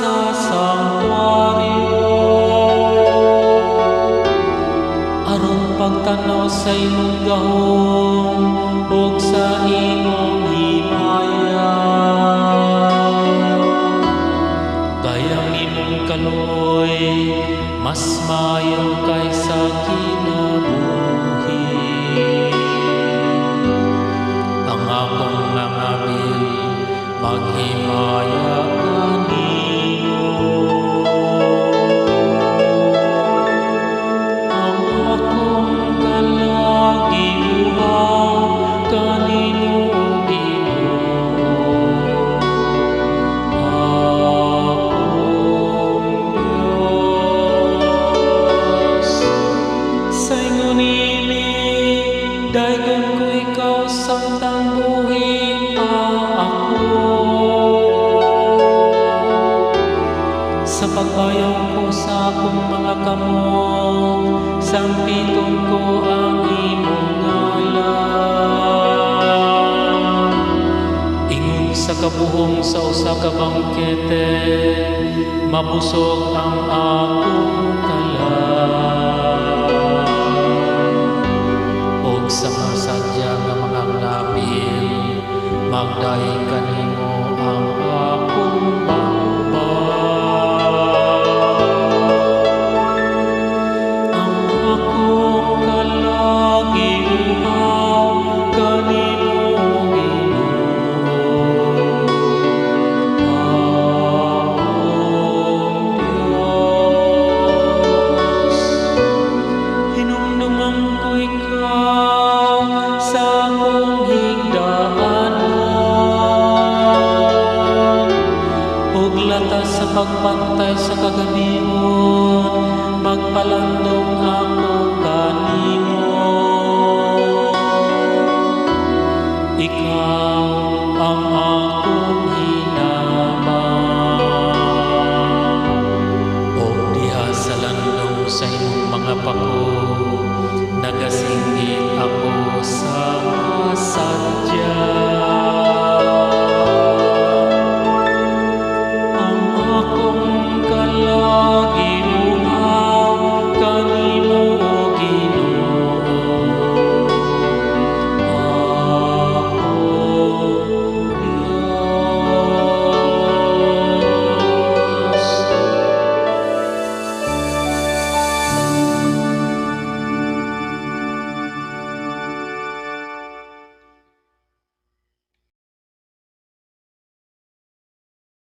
sa sanktuaryo, aron pagtanaw sa imong gahom ug sa imong himaya. Gayang imong kaloy mas maayo kaysa kinabuhi. Ang akong nangabil maghimaya kanimo. Ang akong kalagiuhan kanimo, Ginoo. Akong Diyos, sa ingon ini daygon ko ikaw samtang buhi pa ako. Sa pagbayaw ko sa akong mga kamot, sampiton ko ang imong ngalan. Ingon sa kabuhong sa usa ka bangkete, mabusog ang akong kalan. Og sa mga sadya nga mga ngabil, magdahi kanimo ang akong ang akong kalagiuhan kanimo, Ginoo. Akong Diyos, hinumduman ko ikaw sa akong higdaanan, ug latas sa pagpantay sa kagabion, magpalandong ako kanimo.